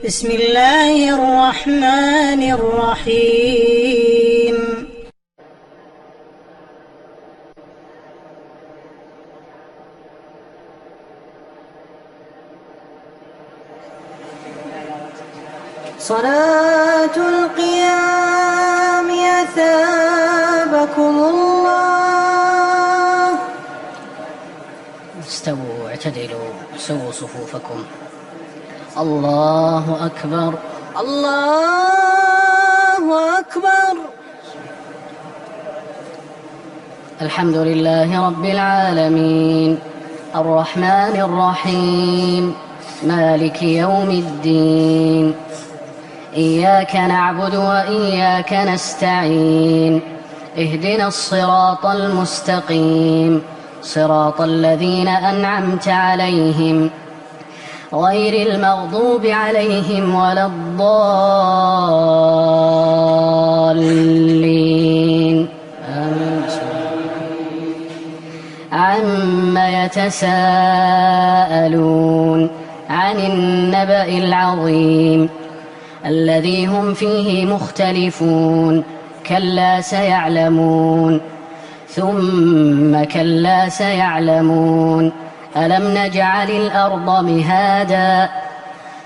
بسم الله الرحمن الرحيم. صلاة القيام أثابكم الله. استووا اعتدلوا سووا صفوفكم. الله أكبر الله أكبر. الحمد لله رب العالمين الرحمن الرحيم مالك يوم الدين إياك نعبد وإياك نستعين اهدنا الصراط المستقيم صراط الذين أنعمت عليهم غير المغضوب عليهم ولا الضالين آمين. عما يتساءلون عن النبأ العظيم الذي هم فيه مختلفون كلا سيعلمون ثم كلا سيعلمون ألم نجعل الأرض مهادا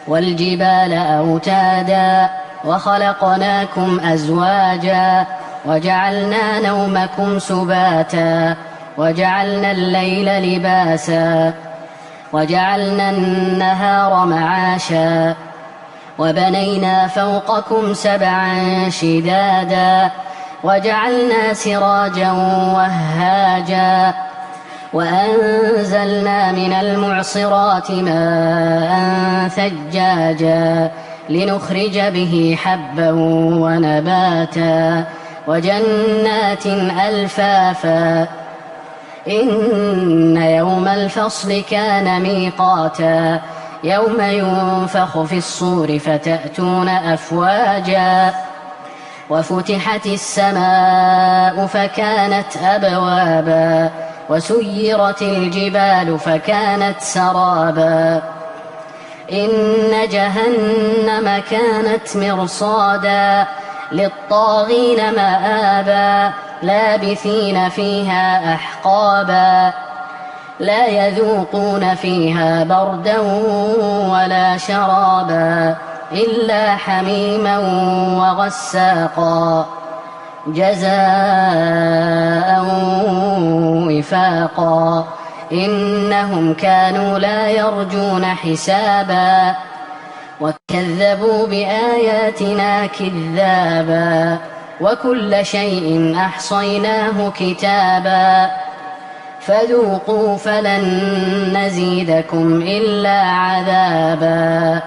والجبال أوتادا وخلقناكم أزواجا وجعلنا نومكم سباتا وجعلنا الليل لباسا وجعلنا النهار معاشا وبنينا فوقكم سبعا شدادا وجعلنا سراجا وهاجا وأنزلنا من المعصرات ماء ثجاجا لنخرج به حبا ونباتا وجنات ألفافا إن يوم الفصل كان ميقاتا يوم ينفخ في الصور فتأتون أفواجا وفتحت السماء فكانت أبوابا وسيرت الجبال فكانت سرابا إن جهنم كانت مرصادا للطاغين مآبا لابثين فيها أحقابا لا يذوقون فيها بردا ولا شرابا إلا حميما وغساقا جزاء وفاقا إنهم كانوا لا يرجون حسابا وكذبوا بآياتنا كذابا وكل شيء أحصيناه كتابا فذوقوا فلن نزيدكم إلا عذابا.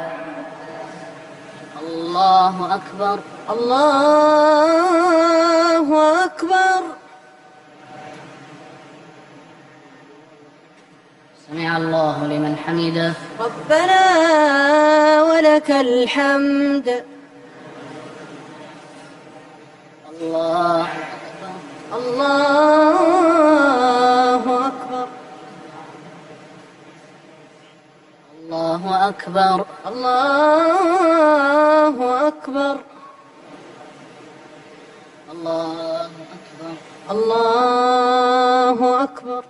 الله أكبر الله أكبر. سمع الله لمن حمده ربنا ولك الحمد. الله أكبر الله أكبر. الله أكبر الله أكبر. الله أكبر الله أكبر.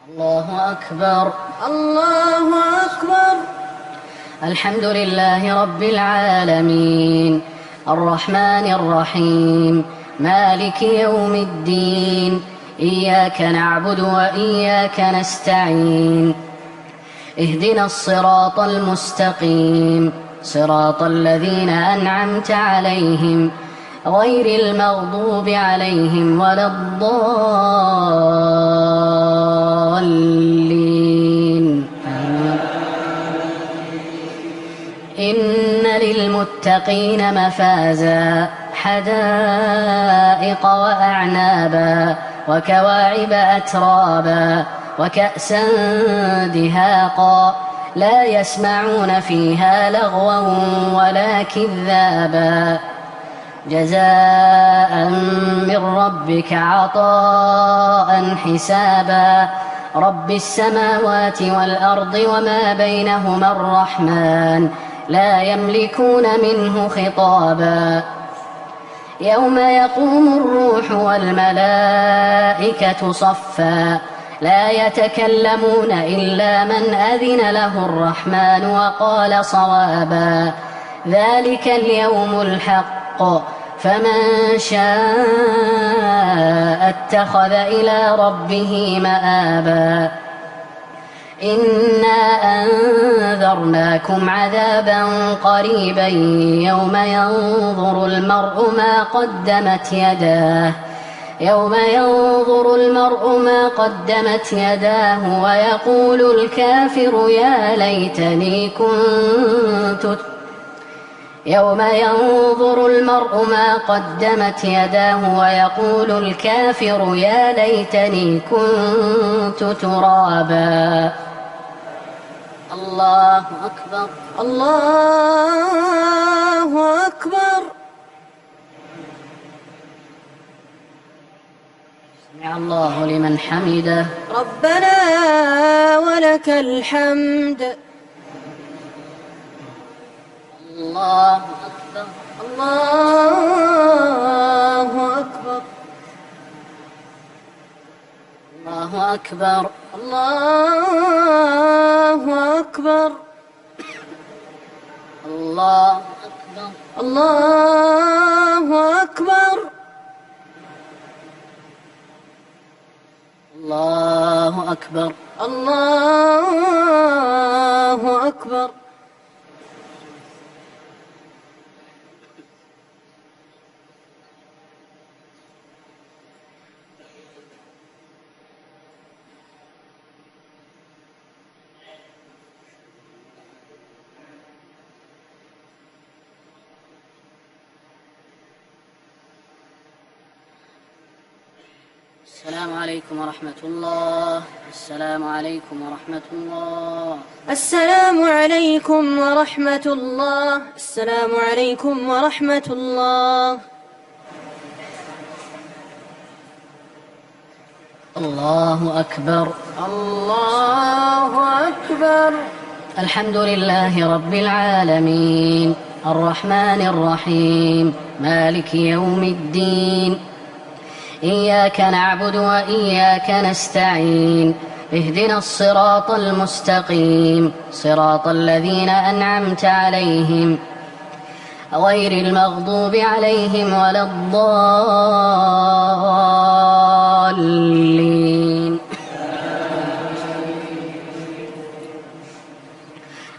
الله أكبر الله أكبر. الحمد لله رب العالمين الرحمن الرحيم مالك يوم الدين إياك نعبد وإياك نستعين اهدنا الصراط المستقيم صراط الذين أنعمت عليهم غير المغضوب عليهم ولا الضالين آمين. إن للمتقين مفازا حدائق وأعنابا وكواعب أترابا وكأسا دهاقا لا يسمعون فيها لغوا ولا كذابا جزاء من ربك عطاء حسابا رب السماوات والأرض وما بينهما الرحمن لا يملكون منه خطابا يوم يقوم الروح والملائكة صفا لا يتكلمون إلا من أذن له الرحمن وقال صوابا ذلك اليوم الحق فمن شاء اتخذ إلى ربه مآبا إنا أنذرناكم عذابا قريبا يوم ينظر المرء ما قدمت يداه ويقول الكافر يا ليتني كنت يوم ينظر المرء ما قدمت يداه ويقول الكافر يا ليتني كنت ترابا الله أكبر الله أكبر. سمع الله لمن حمده. ربنا ولك الحمد. الله أكبر الله أكبر الله أكبر الله أكبر الله أكبر الله أكبر الله أكبر الله أكبر. السلام عليكم ورحمة الله. السلام عليكم ورحمة الله. السلام عليكم ورحمة الله. السلام عليكم ورحمة الله. الله أكبر الله أكبر. الحمد لله رب العالمين الرحمن الرحيم مالك يوم الدين إياك نعبد وإياك نستعين اهدنا الصراط المستقيم صراط الذين أنعمت عليهم غير المغضوب عليهم ولا الضالين.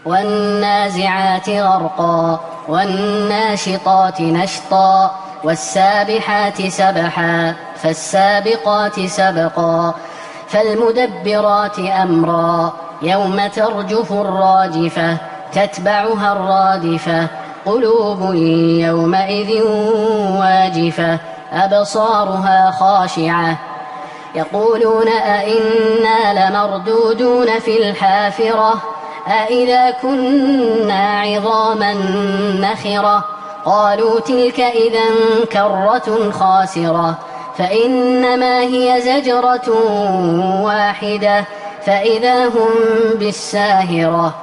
والنازعات غرقا والناشطات نشطا والسابحات سبحا فالسابقات سبقا فالمدبرات أمرا يوم ترجف الراجفة تتبعها الرادفة قلوب يومئذ واجفة أبصارها خاشعة يقولون أئنا لمردودون في الحافرة أئذا كنا عظاما نخرة قالوا تلك إذا كرة خاسرة فإنما هي زجرة واحدة فإذا هم بالساهرة.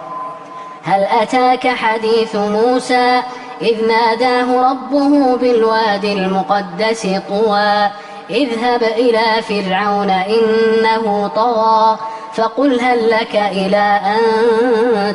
هل أتاك حديث موسى إذ ناداه ربه بالوادي المقدس طوى اذهب إلى فرعون إنه طغى فقل هل لك إلى أن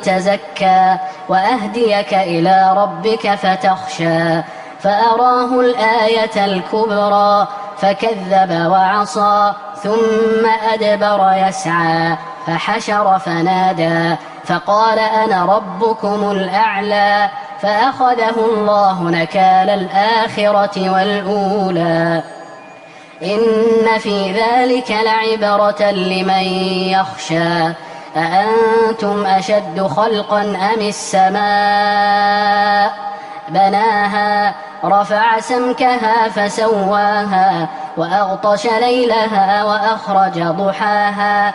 تزكى وأهديك إلى ربك فتخشى فأراه الآية الكبرى فكذب وعصى ثم أدبر يسعى فحشر فنادى فقال أنا ربكم الأعلى فأخذه الله نكال الآخرة والأولى. إن في ذلك لعبرة لمن يخشى أأنتم أشد خلقا أم السماء بناها رفع سمكها فسواها وأغطش ليلها وأخرج ضحاها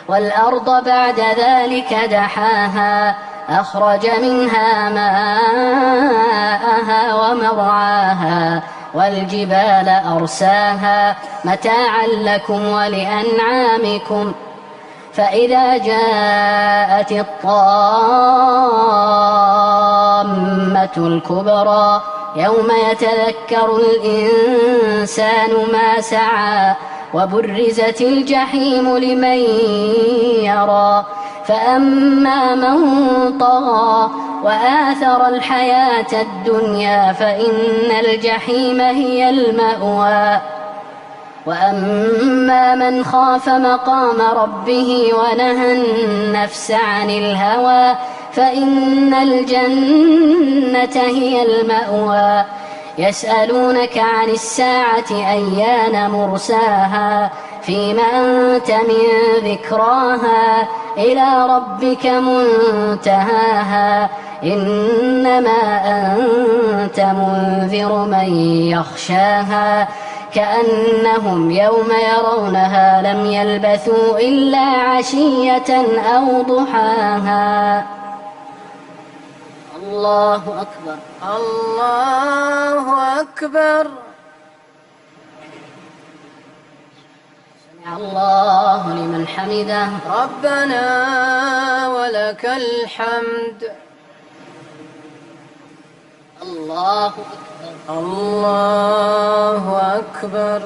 والأرض بعد ذلك دحاها أخرج منها ماءها ومرعاها والجبال أرساها متاعا لكم ولأنعامكم فإذا جاءت الطامة الكبرى يوم يتذكر الإنسان ما سعى وبرزت الجحيم لمن يرى فأما من طغى وآثر الحياة الدنيا فإن الجحيم هي المأوى وأما من خاف مقام ربه ونهى النفس عن الهوى فإن الجنة هي المأوى يسألونك عن الساعة أيان مرساها فيما أنت من ذكراها إلى ربك منتهاها إنما أنت منذر من يخشاها كأنهم يوم يرونها لم يلبثوا إلا عشية أو ضحاها. الله أكبر. الله أكبر. سمع الله لمن حمده. ربنا ولك الحمد. الله أكبر. الله أكبر.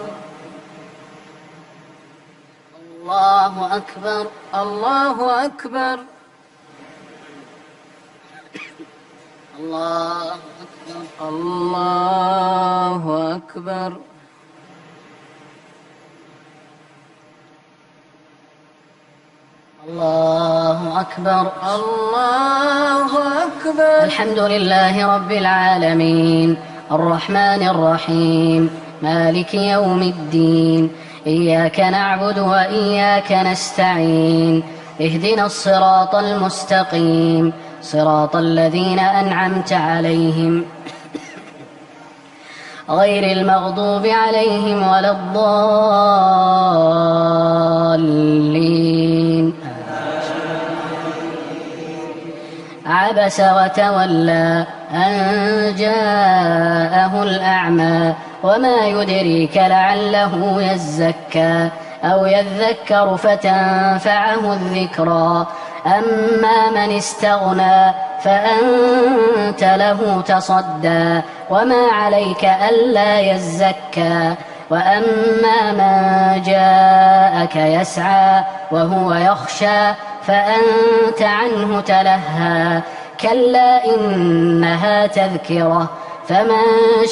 الله أكبر. الله أكبر. الله أكبر. الله أكبر. الله أكبر. الله أكبر. الحمد لله رب العالمين الرحمن الرحيم مالك يوم الدين إياك نعبد وإياك نستعين اهدنا الصراط المستقيم صراط الذين أنعمت عليهم غير المغضوب عليهم ولا الضالين. عبس وتولى أن جاءه الأعمى وما يدريك لعله يزكى أو يذكر فتنفعه الذكرى أما من استغنى فأنت له تصدى وما عليك ألا يزكى وأما من جاءك يسعى وهو يخشى فأنت عنه تلهى كلا إنها تذكرة فمن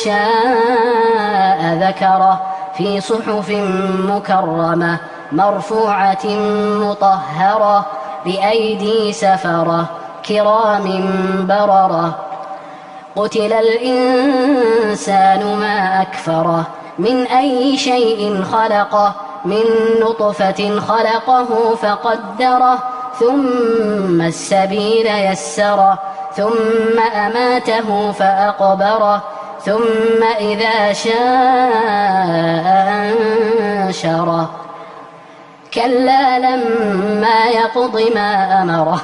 شاء ذكره في صحف مكرمة مرفوعة مطهرة بأيدي سفرة كرام بررة قتل الإنسان ما أكفره من أي شيء خلقه من نطفة خلقه فقدره ثم السبيل يسره ثم أماته فأقبره ثم إذا شاء أنشره كلا لما يقض ما أمره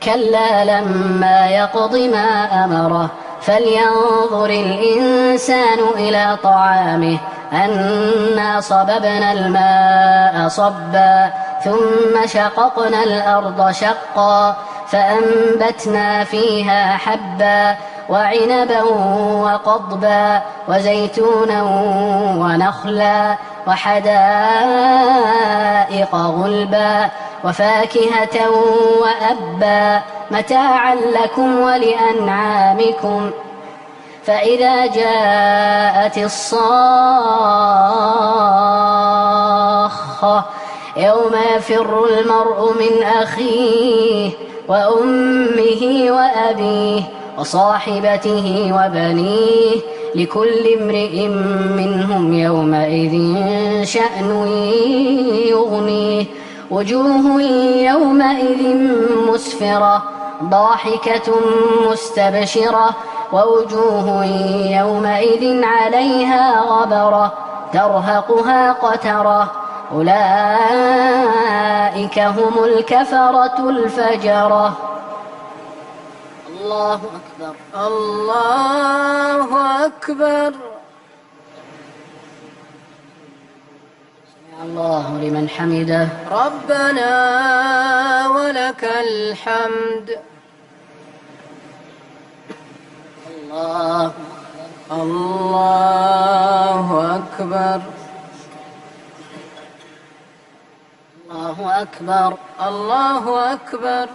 كلا لما يقض ما أمره فلينظر الإنسان إلى طعامه أنا صببنا الماء صبا ثم شققنا الأرض شقا فأنبتنا فيها حبا وعنبا وقضبا وزيتونا ونخلا وحدائق غلبا وفاكهة وأبا متاعا لكم ولأنعامكم فإذا جاءت الصاخة يوم يفر المرء من أخيه وأمه وأبيه وصاحبته وبنيه لكل امرئ منهم يومئذ شأن يغنيه وجوه يومئذ مسفرة ضاحكة مستبشرة ووجوه يومئذ عليها غبرة ترهقها قترة أولئك هم الكفرة الفجرة. الله أكبر. الله أكبر. سمع الله لمن حمده. ربنا ولك الحمد. الله الله أكبر. الله أكبر. الله أكبر.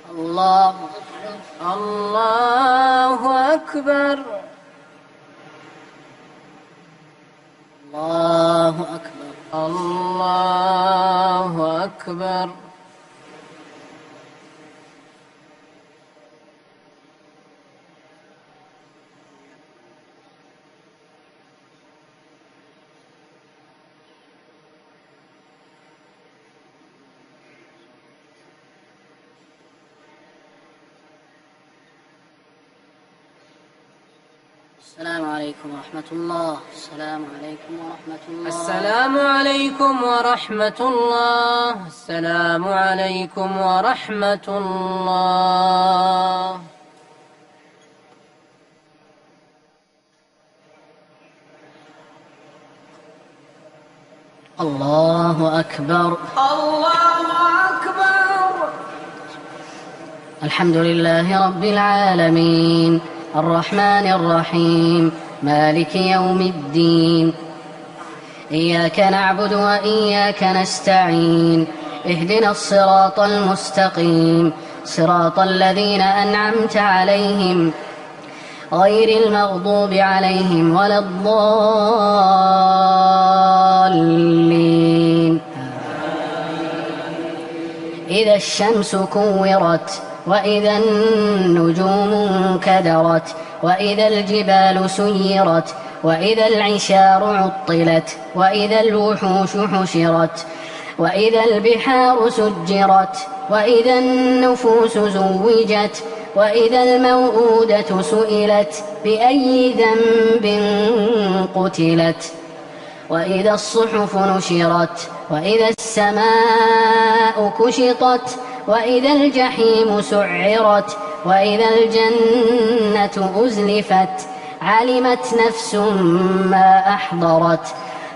الله الله أكبر. الله أكبر. الله أكبر. السلام عليكم ورحمة الله. السلام عليكم ورحمة الله. السلام عليكم ورحمة الله. السلام عليكم ورحمة الله. الله أكبر. الله أكبر. الحمد لله رب العالمين الرحمن الرحيم مالك يوم الدين. إياك نعبد وإياك نستعين. اهدنا الصراط المستقيم صراط الذين أنعمت عليهم غير المغضوب عليهم ولا الضالين. إذا الشمس كورت وإذا النجوم انكدرت وإذا الجبال سيرت وإذا العشار عطلت وإذا الوحوش حشرت وإذا البحار سجرت وإذا النفوس زوجت وإذا الموءودة سئلت بأي ذنب قتلت وإذا الصحف نشرت وإذا السماء كشطت وإذا الجحيم سعرت وإذا الجنة أزلفت علمت نفس ما أحضرت.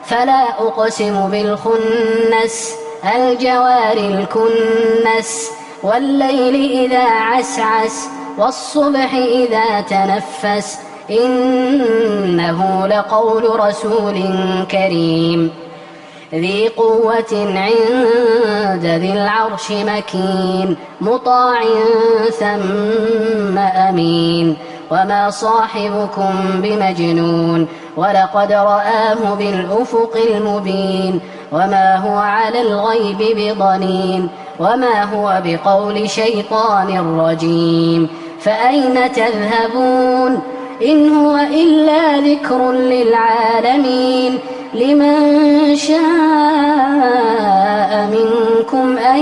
فلا أقسم بالخنس الجوار الكنس والليل إذا عسعس والصبح إذا تنفس إنه لقول رسول كريم ذي قوة عند ذي العرش مكين مطاع ثم أمين. وما صاحبكم بمجنون ولقد رآه بالأفق المبين. وما هو على الغيب بضنين وما هو بقول شيطان رجيم. فأين تذهبون إن هو إلا ذكر للعالمين. لمن شاء منكم أن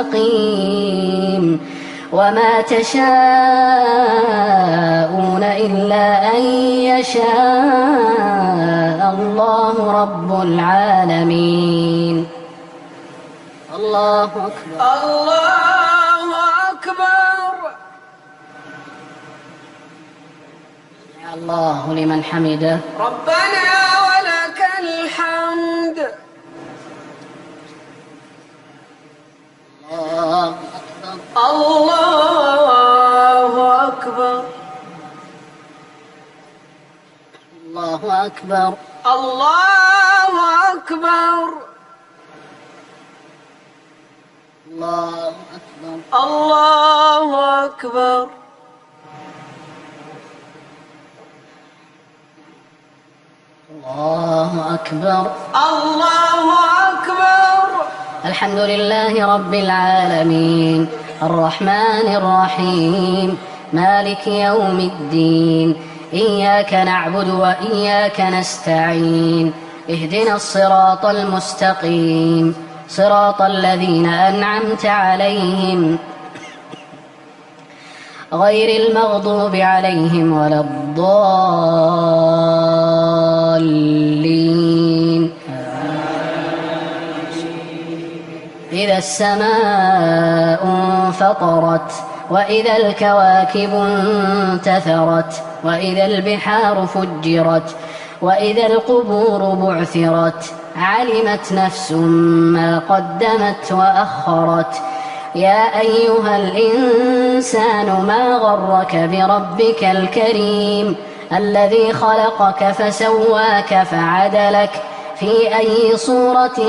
يستقيم وما تشاءون إلا أن يشاء الله رب العالمين. الله أكبر. الله أكبر. سمع الله لمن حمده. ربنا ولك الحمد. الله أكبر. الله أكبر. الله أكبر. الله أكبر. الله أكبر. الله أكبر. الله أكبر. الله أكبر. الحمد لله رب العالمين الرحمن الرحيم مالك يوم الدين. إياك نعبد وإياك نستعين. اهدنا الصراط المستقيم صراط الذين أنعمت عليهم غير المغضوب عليهم ولا الضالين. إذا السماء انفطرت وإذا الكواكب انتثرت وإذا البحار فجرت وإذا القبور بعثرت علمت نفس ما قدمت وأخرت يا أيها الإنسان ما غرك بربك الكريم الذي خلقك فسواك فعدلك في أي صورة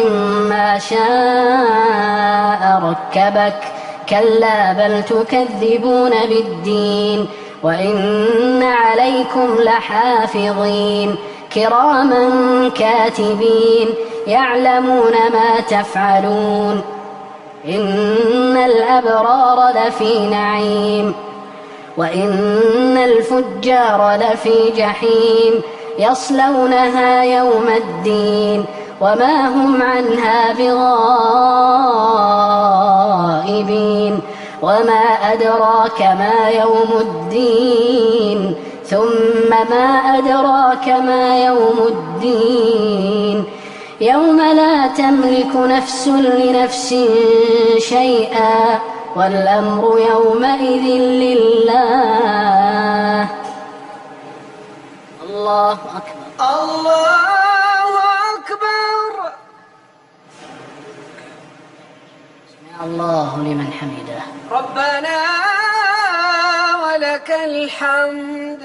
ما شاء ركبك كلا بل تكذبون بالدين وإن عليكم لحافظين كراما كاتبين يعلمون ما تفعلون إن الأبرار لفي نعيم وإن الفجار لفي جحيم يصلونها يوم الدين وما هم عنها بغائبين وما أدراك ما يوم الدين ثم ما أدراك ما يوم الدين يوم لا تملك نفس لنفس شيئا والأمر يومئذ لله. الله أكبر. الله أكبر. سمع الله لمن حمده. ربنا ولك الحمد.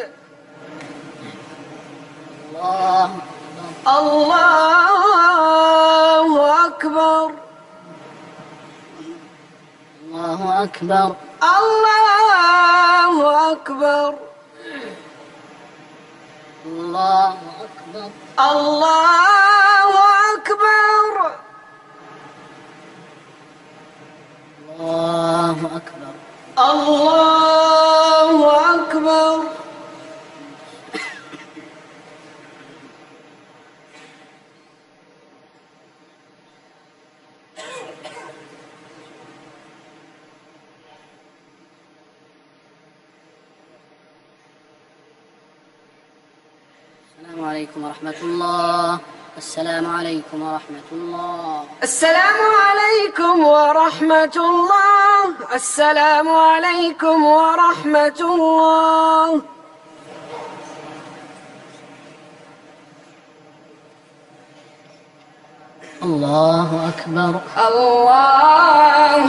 الله أكبر. الله أكبر. الله أكبر. الله أكبر. الله أكبر. الله أكبر. الله أكبر. السلام عليكم ورحمة الله. السلام عليكم ورحمة الله. السلام عليكم ورحمة الله. السلام عليكم ورحمة الله. الله أكبر. الله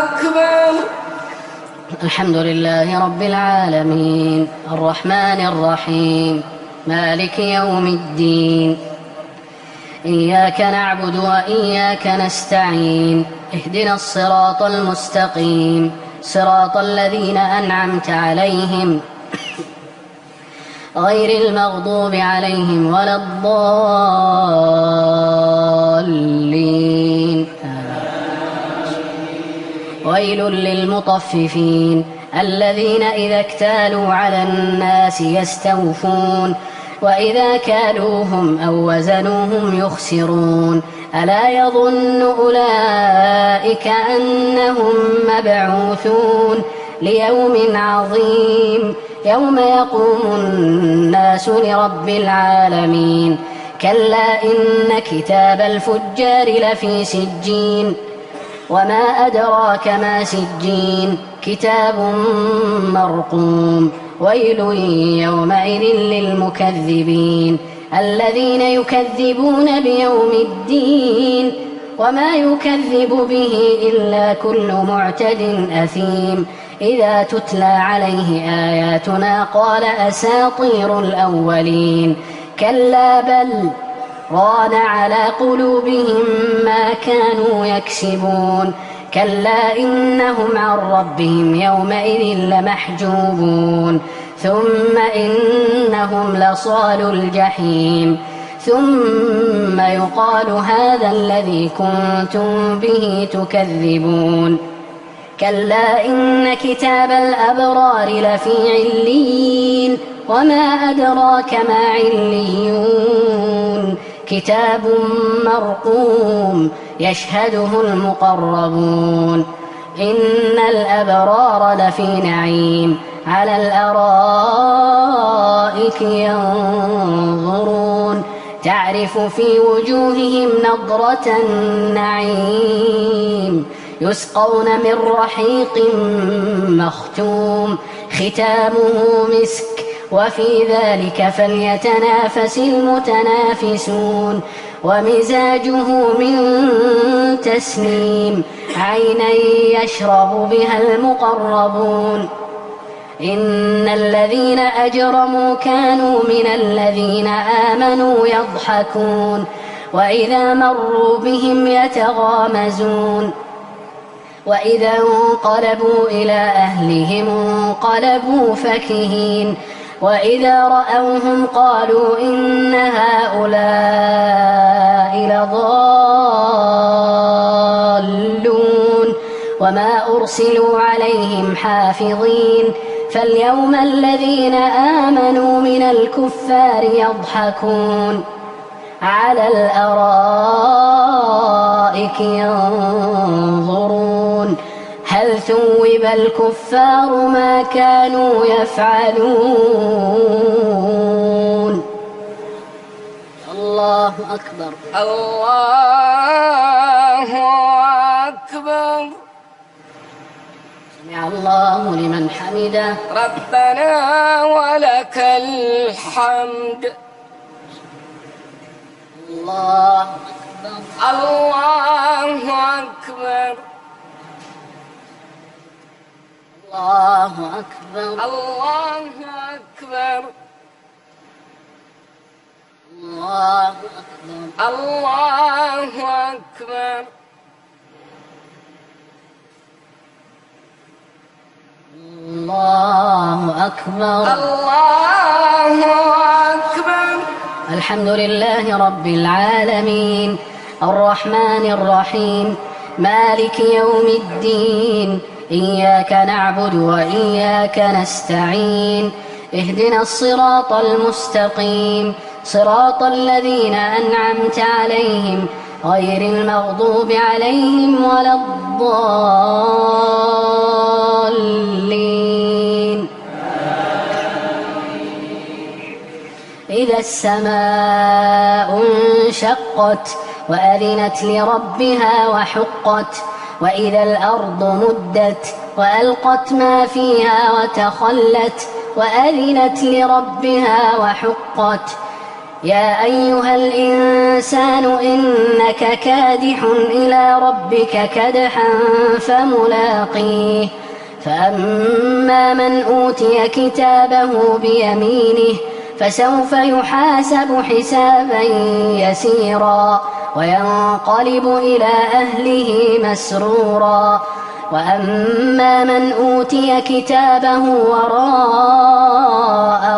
أكبر. الحمد لله رب العالمين الرحمن الرحيم مالك يوم الدين إياك نعبد وإياك نستعين اهدنا الصراط المستقيم صراط الذين أنعمت عليهم غير المغضوب عليهم ولا الضالين. ويل للمطففين الذين إذا اكتالوا على الناس يستوفون وإذا كالوهم أو وزنوهم يخسرون ألا يظن أولئك أنهم مبعوثون ليوم عظيم يوم يقوم الناس لرب العالمين كلا إن كتاب الفجار لفي سجين وما أدراك ما سجين كتاب مرقوم ويل يومئذ للمكذبين الذين يكذبون بيوم الدين وما يكذب به إلا كل معتد أثيم إذا تتلى عليه آياتنا قال أساطير الأولين كلا بل ران على قلوبهم ما كانوا يكسبون كلا إنهم عن ربهم يومئذ لمحجوبون ثم إنهم لصالوا الجحيم ثم يقال هذا الذي كنتم به تكذبون كلا إن كتاب الأبرار لفي عليين وما أدراك ما عليون كتاب مرقوم يشهده المقربون إن الأبرار لفي نعيم على الأرائك ينظرون تعرف في وجوههم نضرة النعيم يسقون من رحيق مختوم ختامه مسك وفي ذلك فليتنافس المتنافسون ومزاجه من تسنيم عينا يشرب بها المقربون إن الذين أجرموا كانوا من الذين آمنوا يضحكون وإذا مروا بهم يتغامزون وإذا انقلبوا إلى أهلهم انقلبوا فكهين وإذا رأوهم قالوا إن هؤلاء لضالون وما أرسلوا عليهم حافظين فاليوم الذين آمنوا من الكفار يضحكون على الأرائك ينظرون هل ثوب الكفار ما كانوا يفعلون الله أكبر الله أكبر سمع الله لمن حمده ربنا ولك الحمد الله أكبر الله أكبر الله أكبر الله أكبر الله أكبر الله أكبر الله أكبر الله أكبر الحمد لله رب العالمين الرحمن الرحيم مالك يوم الدين إياك نعبد وإياك نستعين اهدنا الصراط المستقيم صراط الذين أنعمت عليهم غير المغضوب عليهم ولا الضالين إذا السماء انشقت وأذنت لربها وحقت وإذا الأرض مدت وألقت ما فيها وتخلت وأذنت لربها وحقت يا أيها الإنسان إنك كادح إلى ربك كدحا فملاقيه فأما من أوتي كتابه بيمينه فسوف يحاسب حسابا يسيرا وينقلب إلى أهله مسرورا وأما من أوتي كتابه وراء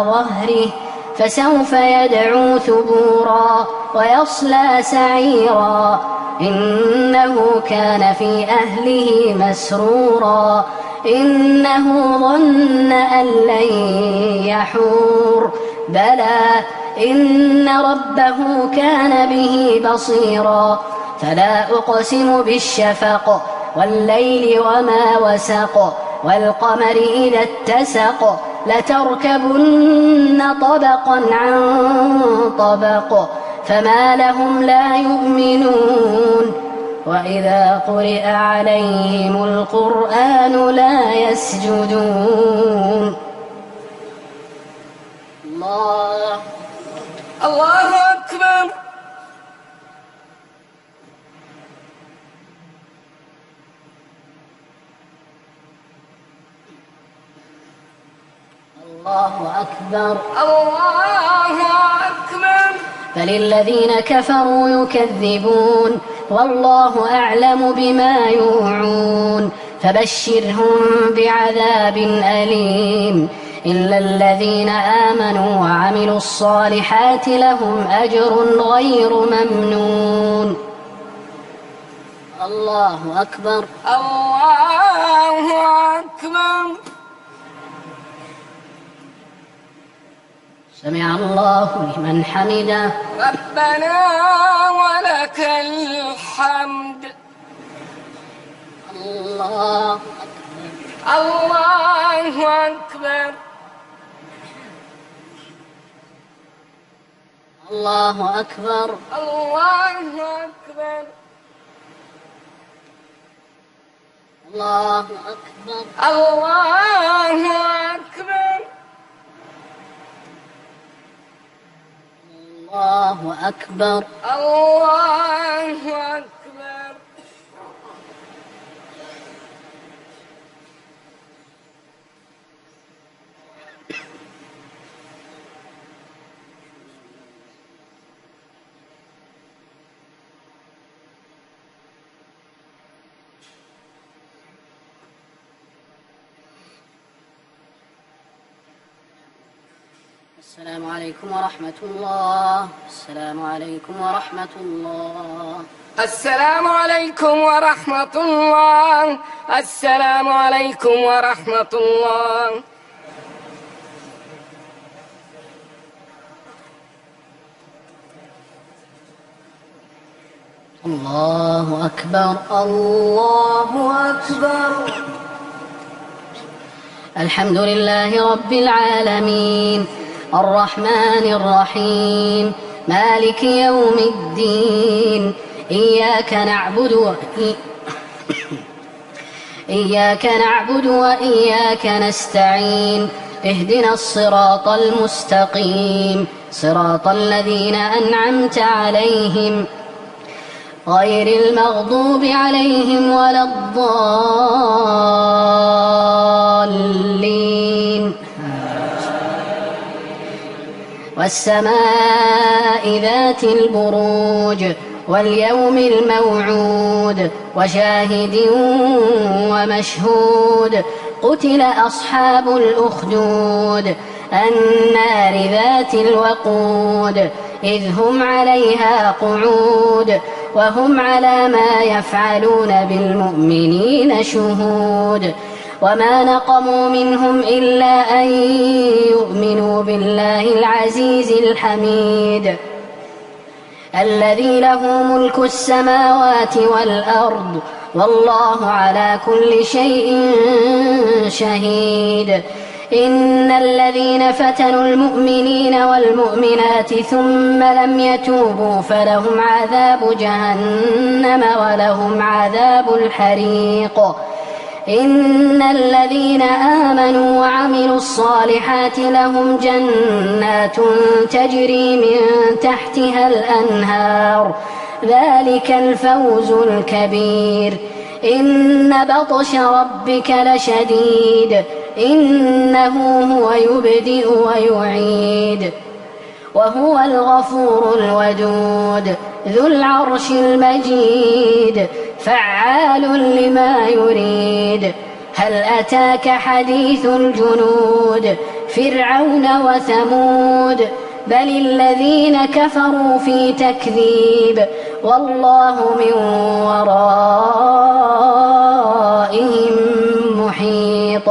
ظهره فسوف يدعو ثبورا ويصلى سعيرا إنه كان في أهله مسرورا إنه ظن أن لن يحور بلى إن ربه كان به بصيرا فلا أقسم بالشفق والليل وما وسق والقمر إذا اتسق لتركبن طبقا عن طبق فما لهم لا يؤمنون وإذا قرئ عليهم القرآن لا يسجدون الله أكبر الله أكبر الله أكبر فللذين كفروا يكذبون والله أعلم بما يوعون فبشرهم بعذاب أليم إلا الذين آمنوا وعملوا الصالحات لهم أجر غير ممنون الله أكبر الله أكبر سمع الله لمن حمده ربنا ولك الحمد الله أكبر الله أكبر الله أكبر. الله أكبر. الله أكبر. الله أكبر. الله أكبر. الله أكبر. السلام عليكم ورحمة الله. السلام عليكم ورحمة الله. السلام عليكم ورحمة الله. السلام عليكم ورحمة الله. الله أكبر. الله أكبر. الحمد لله رب العالمين الرحمن الرحيم مالك يوم الدين إياك نعبد وإياك نستعين اهدنا الصراط المستقيم صراط الذين أنعمت عليهم غير المغضوب عليهم ولا الضالين. والسماء ذات البروج واليوم الموعود وشاهد ومشهود قتل أصحاب الأخدود النار ذات الوقود إذ هم عليها قعود وهم على ما يفعلون بالمؤمنين شهود وما نقموا منهم إلا أن يؤمنوا بالله العزيز الحميد الذي له ملك السماوات والأرض والله على كل شيء شهيد. إن الذين فتنوا المؤمنين والمؤمنات ثم لم يتوبوا فلهم عذاب جهنم ولهم عذاب الحريق. إن الذين آمنوا وعملوا الصالحات لهم جنات تجري من تحتها الأنهار ذلك الفوز الكبير. إن بطش ربك لشديد إنه هو يبدئ ويعيد وهو الغفور الودود ذو العرش المجيد فعال لما يريد. هل أتاك حديث الجنود فرعون وثمود بل الذين كفروا في تكذيب والله من ورائهم محيط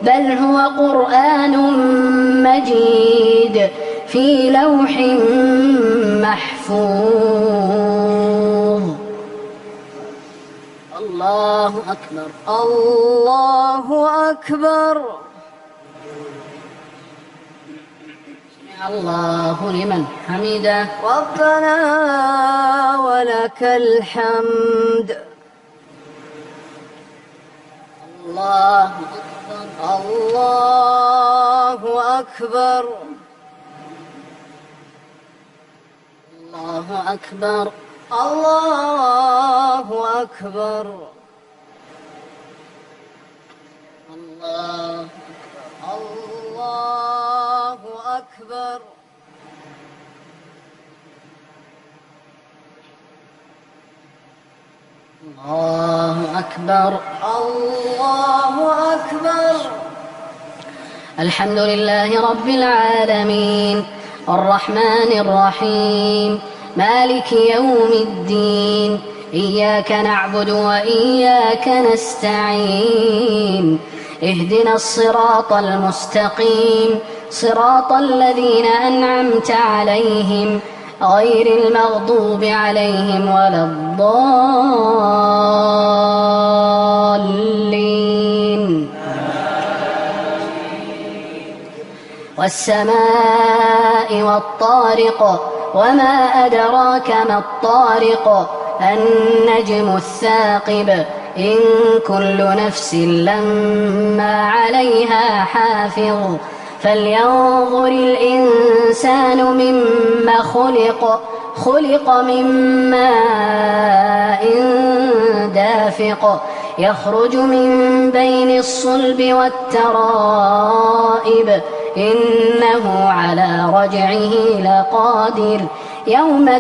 بل هو قرآن مجيد في لوح محفوظ. الله أكبر. الله أكبر. سمع الله لمن حمده ربنا ولك الحمد. الله أكبر. الله أكبر. الله أكبر. الله أكبر. الله الله أكبر. الله أكبر. الله أكبر. الحمد لله رب العالمين الرحمن الرحيم مالك يوم الدين إياك نعبد وإياك نستعين اهدنا الصراط المستقيم صراط الذين أنعمت عليهم غير المغضوب عليهم ولا الضالين. والسماء والطارق وما أدراك ما الطارق النجم الثاقب إن كل نفس لما عليها حافظ فلينظر الإنسان مما خلق من ماء دافق يخرج من بين الصلب والترائب إنه على رجعه لقادر يوم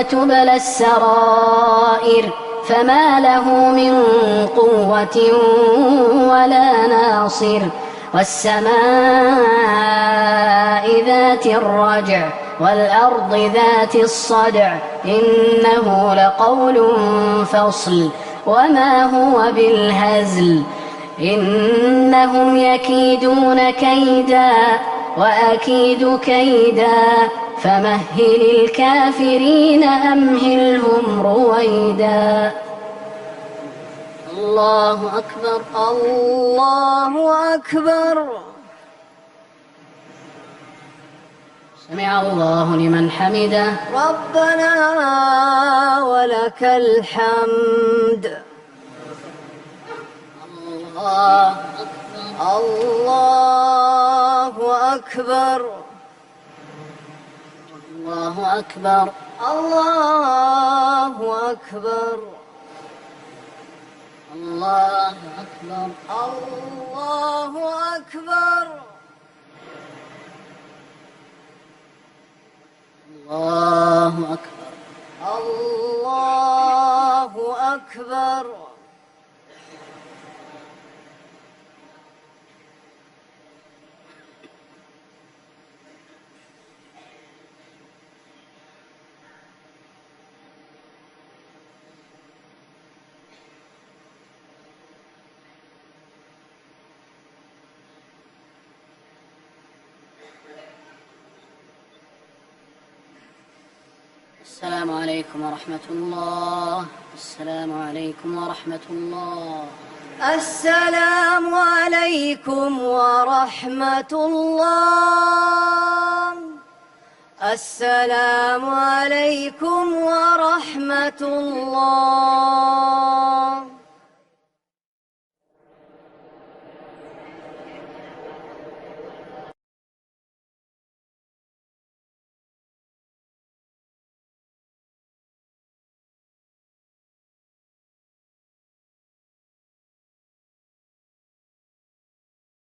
تبلى السرائر فما له من قوة ولا ناصر والسماء ذات الرجع والأرض ذات الصدع إنه لقول فصل وما هو بالهزل إنهم يكيدون كيدا وأكيد كيدا فمهل الكافرين أمهلهم رويدا الله أكبر الله أكبر. سمع الله لمن حمده ربنا ولك الحمد. الله أكبر الله أكبر. الله أكبر الله أكبر. الله أكبر الله أكبر. الله أكبر الله أكبر. السلام عليكم ورحمة الله. السلام عليكم ورحمة الله. السلام عليكم ورحمة الله. السلام عليكم ورحمة الله.